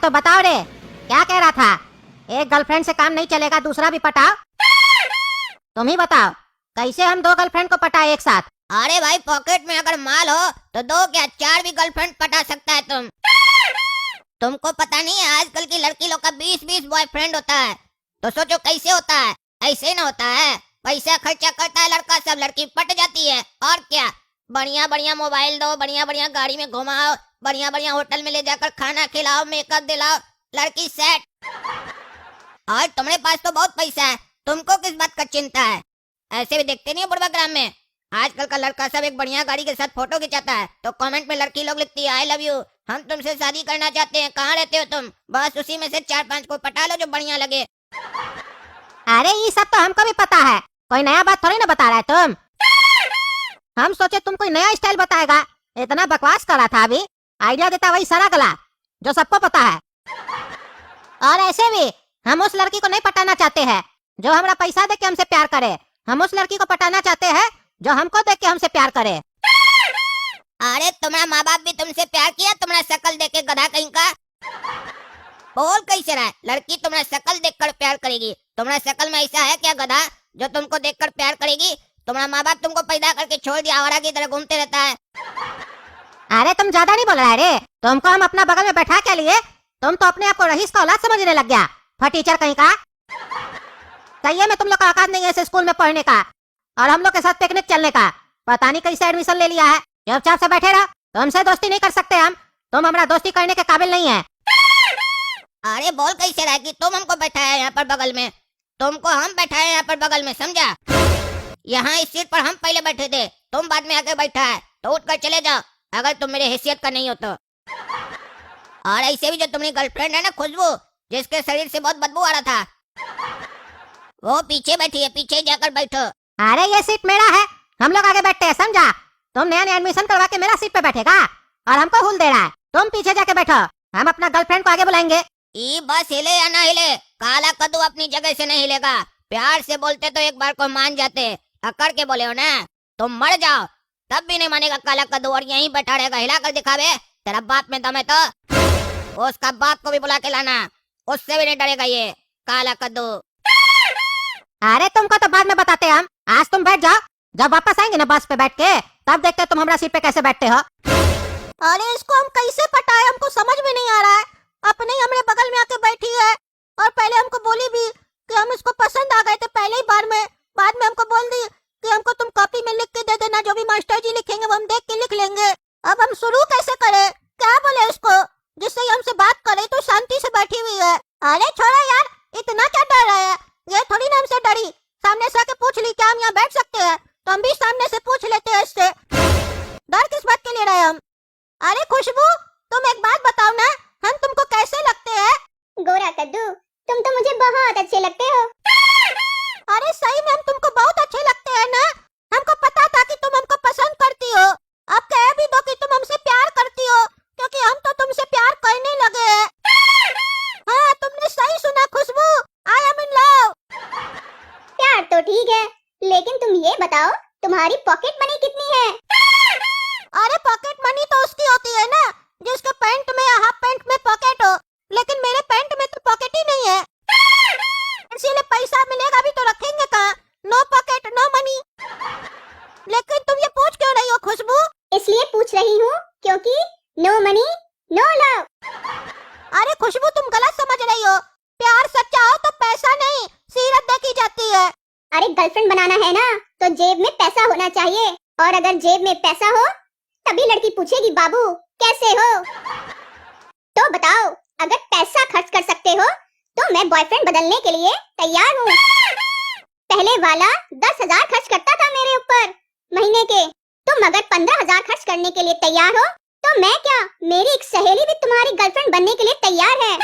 तो बताओ रे, क्या कह रहा था? एक गर्लफ्रेंड से काम नहीं चलेगा, दूसरा भी पटाओ। तुम ही बताओ, कैसे हम 2 गर्लफ्रेंड को पटाए एक साथ? अरे भाई, पॉकेट में अगर माल हो तो 2 क्या 4 भी गर्लफ्रेंड पटा सकता है तुमको पता नहीं है आजकल की लड़की लोग का 20-20 बॉयफ्रेंड होता है। तो सोचो कैसे होता है। ऐसे ना होता है, पैसा खर्चा करता है लड़का, सब लड़की पट जाती है। और क्या, बढ़िया बढ़िया मोबाइल दो, बढ़िया बढ़िया गाड़ी में घुमाओ, बढ़िया बढ़िया होटल में ले जाकर खाना खिलाओ, मेकअप दिलाओ, लड़की सेट। और तुम्हारे पास तो बहुत पैसा है, तुमको किस बात का चिंता है? ऐसे भी देखते नहीं हो बुढ़वा ग्राम में, आजकल का लड़का सब एक बढ़िया गाड़ी के साथ फोटो खिंचाता है तो कमेंट में लड़की लोग लिखती है आई लव यू, हम तुमसे शादी करना चाहते हैं, कहाँ रहते हो तुम? बस उसी में से 4-5 को पटा लो जो बढ़िया लगे। अरे ये सब तो हमको भी पता है, कोई नया बात थोड़ी ना बता रहा है तुम। हम सोचे तुम कोई नया स्टाइल बताएगा, इतना बकवास कर रहा था। अभी आइडिया देता वही सारा गला जो सबको पता है। और ऐसे भी हम उस लड़की को नहीं पटाना चाहते हैं जो हमारा पैसा दे के हमसे प्यार करे, हम उस लड़की को पटाना चाहते हैं जो हमको देख के हमसे प्यार करे। अरे तुम्हारा माँ बाप भी तुमसे प्यार किया तुम्हारा शक्ल देख के, गधा कहीं का? बोल कैसे रहा है? लड़की तुम्हारा शक्ल देखकर प्यार करेगी? तुम्हारा शक्ल में ऐसा है क्या गधा जो तुमको देखकर प्यार करेगी? तुम्हारा माँ बाप तुमको पैदा करके छोड़ दिया, आवारा की तरह घूमते रहता है। अरे तुम ज्यादा नहीं बोल रहा है रे, तुमको हम अपना बगल में बैठा के लिए तुम तो अपने आप को रईस का औलाद समझने लग गया, फटीचर कहीं का। सही में तुम लोग का औकात नहीं है ऐसे स्कूल में पढ़ने का और हम लोग के साथ पिकनिक चलने का। पता नहीं कैसे एडमिशन ले लिया है, चुपचाप से बैठे रहो, तुमसे दोस्ती नहीं कर सकते हम, तुम हमारा दोस्ती करने के काबिल नहीं है। अरे बोल कैसे रहा है कि तुम हमको बैठाया यहाँ पर बगल में, तुमको हम बैठाए यहाँ पर बगल में, समझा? यहाँ इस सीट पर हम पहले बैठे थे, तुम बाद में आके बैठा है, तो उठ कर चले जाओ अगर तुम मेरे हैसियत का नहीं हो तो। और ऐसे भी जो तुम्हारी गर्लफ्रेंड है ना खुशबू, जिसके शरीर से बहुत बदबू आ रहा था, वो पीछे बैठी है, पीछे जाकर बैठो। अरे ये सीट मेरा है, हम लोग आगे बैठते हैं, समझा? तुम नया नया एडमिशन करवा के मेरा सीट पे बैठेगा और हमको हुल दे रहा है। तुम पीछे जाके बैठो, हम अपना गर्लफ्रेंड को आगे बुलाएंगे। ये बस हिले या ना हिले, काला कद्दू अपनी जगह से नहीं हिलेगा। प्यार से बोलते तो एक बार को मान जाते, अकड़ के बोले हो ना तुम मर जाओ तब भी नहीं मानेगा काला कद्दू, और यहीं बैठा रहेगा। हिला कर दिखावे, तेरा बाप में दम है तो उसका बाप को भी बुला के लाना, उससे भी नहीं डरेगा ये काला कद्दू। अरे तुमको तो बाद में बताते हम, आज तुम बैठ जाओ, जब वापस आएंगे ना बस पे बैठ के तब देखते तुम हमारा सीट पे कैसे बैठते हो। अरे इसको हम कैसे पटाए, हमको समझ में नहीं आ रहा है। अपने ही हमारे बगल में आके बैठी है और पहले हमको बोली भी कि हम इसको पसंद आ गए थे पहले ही बार में, बाद में हमको बोल दी कि हमको तुम कॉपी में लिख के दे देना, जो भी मास्टर जी लिखेंगे वो हम देख के लिख लेंगे। अब हम शुरू कैसे करें, क्या बोले उसको जिससे हमसे बात करे तो शांति से बैठी हुई है। अरे छोड़ो यार, इतना क्या डर रहा है, ये थोड़ी ना हमसे डरी, सामने से आके पूछ ली क्या हम यहाँ बैठ सकते हैं, तो हम भी सामने से पूछ लेते हैं इससे। डर किस बात के लिए रहे हम? अरे खुशबू तुम एक बात बताओ ना, हम तुमको कैसे लगते हैं? गोरा कद्दू, तुम तो मुझे बहुत अच्छे लगते हो। अरे सही में हम तुमको बहुत अच्छे लगते हैं ना, हमको पता था कि तुम हमको पसंद करती हो। अब कह भी दो कि तुम हमसे प्यार करती हो, क्योंकि हम तो तुमसे प्यार करने लगे हैं। हाँ तुमने सही सुना खुशबू, आई एम इन लव। प्यार तो ठीक है, लेकिन तुम ये बताओ तुम्हारी पॉकेट मनी कितनी है? अरे पॉकेट मनी तो उसकी होती है ना जिसके पैंट में या हाफ पैंट में पॉकेट हो, लेकिन मेरे पैंट में तो पॉकेट ही नहीं है, इसीलिए पैसा मिलेगा भी तो रखेंगे कहाँ? No pocket no money. लेकिन तुम ये पूछ क्यों रही हो खुशबू? इसलिए पूछ रही हूँ क्योंकि नो मनी नो लव। अरे खुशबू तुम गलत समझ रही हो, प्यार सच्चा हो तो पैसा नहीं सीरत देखी जाती है। अरे गर्लफ्रेंड बनाना है ना तो जेब में पैसा होना चाहिए, और अगर जेब में पैसा हो तभी लड़की पूछेगी बाबू कैसे हो। तो बताओ, अगर पैसा खर्च कर सकते हो तो मैं बॉयफ्रेंड बदलने के लिए तैयार हूँ। पहले वाला 10,000 खर्च करता था मेरे ऊपर महीने के, तुम अगर 15,000 खर्च करने के लिए तैयार हो तो मैं क्या, मेरी एक सहेली भी तुम्हारी गर्लफ्रेंड बनने के लिए तैयार है,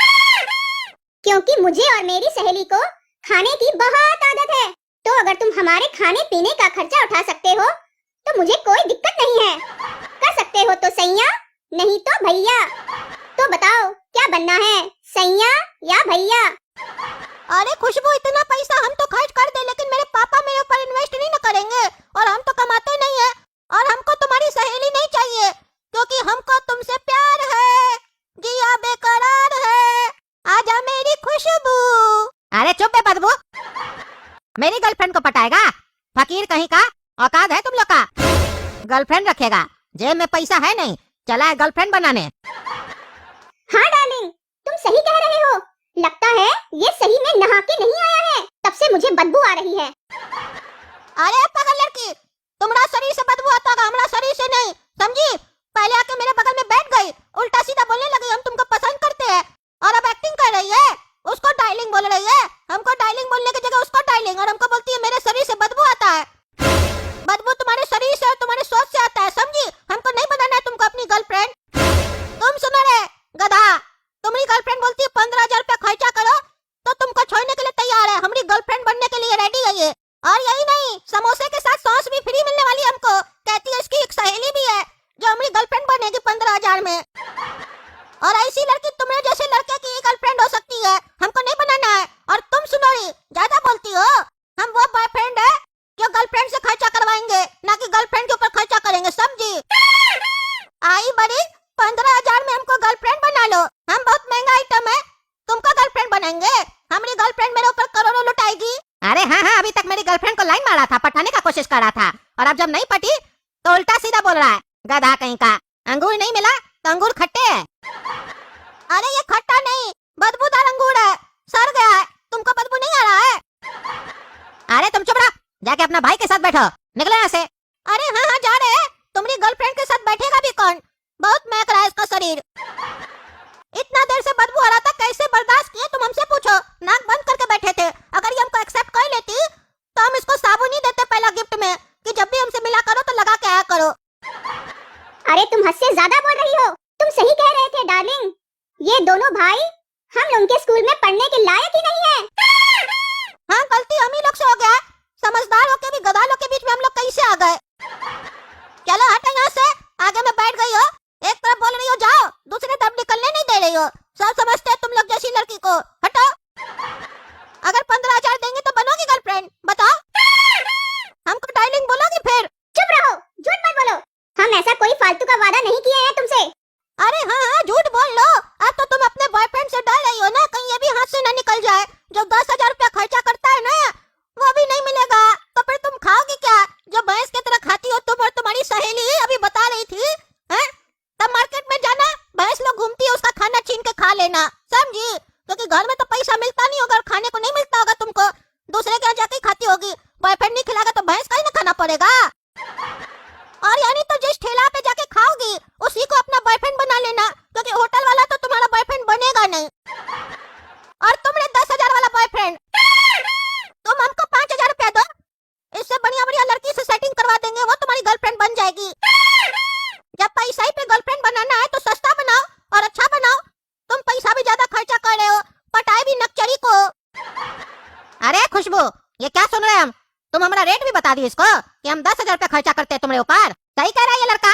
क्योंकि मुझे और मेरी सहेली को खाने की बहुत आदत है। तो अगर तुम हमारे खाने पीने का खर्चा उठा सकते हो तो मुझे कोई दिक्कत नहीं है, कर सकते हो तो सैया नहीं तो भैया। तो बताओ क्या बनना है, सैया या भैया? अरे खुशबू इतना पैसा हम तो खर्च कर दे, लेकिन मेरे पापा मेरे ऊपर इन्वेस्ट नहीं न करेंगे, और हम तो कमाते नहीं है, और हमको तुम्हारी सहेली नहीं चाहिए क्योंकि हमको तुमसे प्यार है, जिया बेकरार है। मेरी गर्लफ्रेंड को पटाएगा? फकीर कहीं का, औकात है तुम लोग का? गर्लफ्रेंड रखेगा, जेब में पैसा है नहीं, चला है गर्लफ्रेंड बनाने। हाँ डार्लिंग, तुम सही कह रहे हो। लगता है ये सही में नहा के नहीं आया है, तब से मुझे बदबू आ रही है। अरे पागल लड़की, तुम्हारा शरीर से बदबू आता होगा, हमारा शरीर से नहीं, समझी? पहले आके मेरे बगल में बैठ गई, उल्टा सीधा बोलने लगी हम तुमको पसंद करते हैं, और अब एक्टिंग कर रही है, उसको डार्लिंग बोल रही है। हमको डार्लिंग बोलने की जगह उसको डार्लिंग, और हमको बोलती है मेरे शरीर से बदबू आता है। बदबू तुम्हारे शरीर से और तुम्हारे सोच से आता है, समझी? हमको नहीं बनाना है तुमको अपनी गर्लफ्रेंड। तुम सुनो रे गधा, तुम्हारी गर्लफ्रेंड बोलती है 15,000 रुपया खर्चा करो तो तुमको छोड़ने के लिए तैयार है, हमारी गर्लफ्रेंड बनने के लिए रेडी है ये। और यही नहीं, समोसे के साथ सॉस भी फ्री मिलने वाली है हमको। कहती है इसकी एक सहेली भी है जो हमारी गर्लफ्रेंड बनेगी 15,000 में। और ऐसी लड़की तुम्हारे जैसे लड़के की गर्लफ्रेंड हो सकती है, हमको नहीं बनाना है। और तुम सुनो रे, ज्यादा बोलती हो, हम वो बॉयफ्रेंड है जो गर्लफ्रेंड से खर्चा करवाएंगे, ना कि गर्लफ्रेंड के ऊपर खर्चा करेंगे, समझी? आई बड़ी, 15,000 में हमको गर्लफ्रेंड बना लो, हम बहुत महंगा आइटम है, तुमको गर्लफ्रेंड बनाएंगे, हमारी गर्लफ्रेंड मेरे ऊपर करोड़ों लुटाएगी। अरे हाँ हाँ, अभी तक मेरी गर्लफ्रेंड को लाइन मारा था, पटाने का कोशिश कर रहा था, और अब जब नहीं पटी तो उल्टा सीधा बोल रहा है, गधा कहीं का। अंगूर नहीं मिला तो अंगूर खट्टे है। अरे ये खट्टा नहीं, बदबूदार अंगूर है, सड़ गया है, तुमको बदबू नहीं आ रहा है? अरे तुम चुप रहो, जाके अपना भाई के साथ बैठो, निकलो यहाँ से। अरे हाँ हाँ जा रहे हैं, तुम्हारी गर्लफ्रेंड के साथ बैठेगा भी कौन? बहुत महक रहा है इसका शरीर। इतना देर से बदबू आ रहा था, कैसे बर्दाश्त किए तुम हमसे पूछो, नाक बंद करके बैठे थे। अगर ये हमको एक्सेप्ट कर लेती तो हम इसको साबुन ही देते पहला गिफ्ट में, कि जब भी हमसे मिला करो तो लगा के आया करो। अरे तुम हद से ज्यादा बोल रही हो, तुम सही कह रहे थे डार्लिंग, ये दोनों भाई हम लोग के स्कूल में पढ़ने के लायक ही नहीं है। हाँ, गलती हम ही लोग से हो गया, समझदार होके भी गधा लोग के बीच में हम लोग कैसे आ गए। चलो हटो यहाँ से, आगे में बैठ गई हो, एक तरफ बोल रही हो जाओ, दूसरी तरफ निकलने नहीं दे रही हो। सब समझते हैं तुम लोग जैसी लड़की को, हटो। अगर 15,000 देंगे तो बनोगी गर्लफ्रेंड, बताओ? हमको डार्लिंग बोलोगी फिर? चुप रहो, झूठ मत बोलो, हम ऐसा कोई फालतू का वादा नहीं किए हैं तुमसे। अरे हाँ हाँ, झूठ बोल लो, अब तो तुम अपने बॉयफ्रेंड से डर रही हो ना, कहीं ये भी हाथ से न निकल जाए। जो 10,000 रुपया खर्चा करता है ना, वो भी नहीं मिलेगा, तो फिर तुम खाओगी क्या? जो भैंस की तरह खाती हो तुम और तुम्हारी सहेली अभी बता रही थी, हैं? तब मार्केट में जाना, भैंस लोग घूमती है, उसका खाना छीन के खा लेना, समझी? क्योंकि घर में तो पैसा मिलता नहीं होगा, खाने को नहीं मिलता होगा तुमको, दूसरे के यहाँ जाके खाती होगी। बॉयफ्रेंड नहीं खिलाएगा तो भैंस का ही ना खाना पड़ेगा। और यानी तो जिस ठेला पे जाके खाओगी उसी को अपना बॉयफ्रेंड बना लेना, क्योंकि होटल वाला तो तुम्हारा बॉयफ्रेंड बनेगा नहीं। और तुमने 10,000 वाला बॉयफ्रेंड, तुम हमको 5,000 रुपया दो, इससे बढ़िया बढ़िया लड़की से सेटिंग करवा देंगे, वो तुम्हारी गर्लफ्रेंड बन जाएगी। जब पैसा ही पे गर्लफ्रेंड बनाना है तो सस्ता बनाओ और अच्छा बनाओ, तुम पैसा भी ज्यादा खर्चा कर रहे हो, पटाए भी नकचरी को। अरे खुशबू, ये क्या सुन रहे हैं हम? तुम हमारा रेट भी बता दी इसको कि हम 10,000 रुपया खर्चा करते हैं तुम्हारे ऊपर। सही कह रहा है ये लड़का,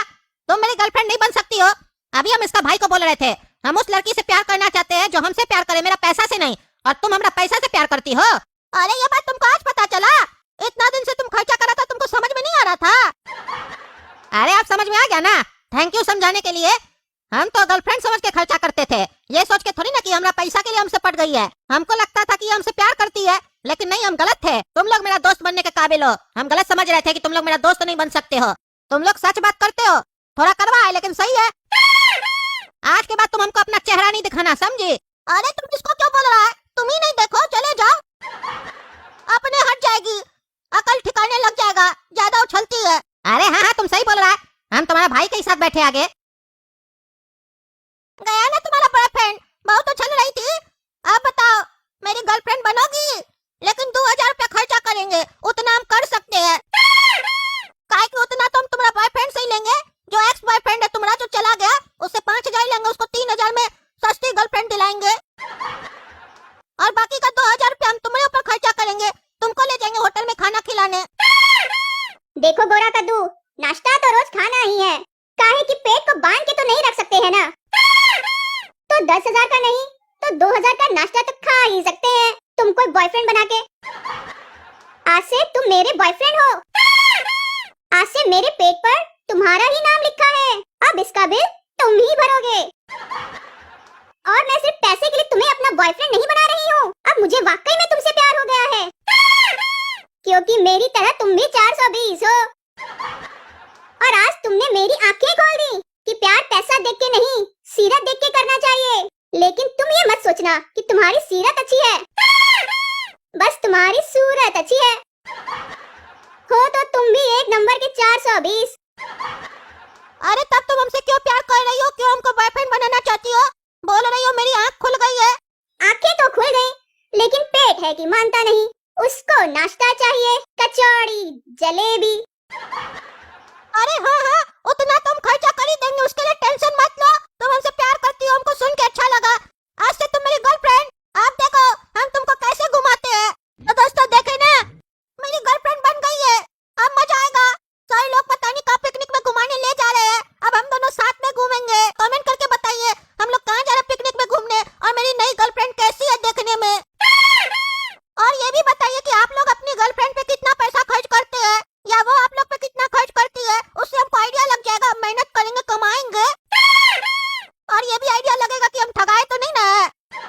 तुम मेरी गर्लफ्रेंड नहीं बन सकती हो। अभी हम इसका भाई को बोल रहे थे, हम उस लड़की से प्यार करना चाहते हैं जो हमसे प्यार करे, मेरा पैसा से नहीं, और तुम हमारा पैसा से प्यार करती हो। अरे ये बात तुमको आज पता चला? इतना दिन से तुम खर्चा कर रहा था, तुमको समझ में नहीं आ रहा था? अरे आप समझ में आ गया ना, थैंक यू समझाने के लिए। हम तो गर्लफ्रेंड समझ के खर्चा करते थे, ये सोच के थोड़ी ना कि हमारा पैसा के लिए हमसे पट गई है। हमको लगता था कि हमसे प्यार करती है, लेकिन नहीं, हम गलत थे। तुम लोग मेरा दोस्त बनने के काबिल हो, हम गलत समझ रहे थे कि तुम लोग मेरा दोस्त नहीं बन सकते हो। तुम लोग सच बात करते हो, थोड़ा कड़वा है लेकिन सही है। आज के बाद तुम हमको अपना चेहरा नहीं दिखाना, समझी? अरे तुम किसको क्यों बोल रहा है? तुम ही नहीं देखो, चले जाओ, अपने हट जाएगी, अकल ठिकाने लग जाएगा, ज्यादा उछलती है। अरे हाँ हाँ, तुम सही बोल रहा है, हम तुम्हारा भाई के साथ बैठे आगे। गया ना तुम्हारा बॉयफ्रेंड, बहुत उछल रही थी। अब बताओ, मेरी गर्लफ्रेंड बनोगी, लेकिन 2,000 रुपया खर्चा करेंगे, उतना हम कर सकते हैं। काहे कि उतना तो हम तुम्हारा बॉयफ्रेंड से ही लेंगे, जो एक्स बॉयफ्रेंड है तुम्हारा जो चला गया, उससे 5,000 लेंगे, उसको 3,000 में सस्ती गर्लफ्रेंड दिलाएंगे, और बाकी का 2,000 रुपया हम तुम्हारे ऊपर खर्चा करेंगे, तुमको ले जाएंगे होटल में खाना खिलाने। देखो गोरा कद्दू, नाश्ता तो रोज खाना ही है, काहे कि पेट को बांध के तो नहीं रख सकते हैं ना, तो 10,000 का नहीं तो 2,000 का नाश्ता तो खा ही सकते हैं, तुम कोई बॉयफ्रेंड बना के। आज से तुम मेरे बॉयफ्रेंड हो, आज से मेरे पेट पर तुम्हारा ही नाम लिखा है, अब इसका बिल तुम ही भरोगे। और मैं सिर्फ पैसे के लिए तुम्हें अपना बॉयफ्रेंड नहीं बना रही हूँ, अब मुझे वाकई में तुमसे प्यार हो गया है। सोचना कि तुम्हारी सीरत अच्छी है, बस तुम्हारी सूरत अच्छी है। हो तो तुम भी एक नंबर के 420। अरे तब तुम हमसे क्यों प्यार कर रही हो, क्यों हमको बॉयफ्रेंड बनाना चाहती हो? बोल रही हो मेरी आँख खुल गई है। आंखें तो खुल गई, लेकिन पेट है कि मानता नहीं। उसको नाश्ता चाहिए, कचौड़ी, जलेबी। अरे हाँ हाँ, उतना तुम खर्चा कर ही देंगे, उसके लिए टेंशन मत लो। तुम हमसे प्यार करती हो, हमको सुन के अच्छा लगा। आज से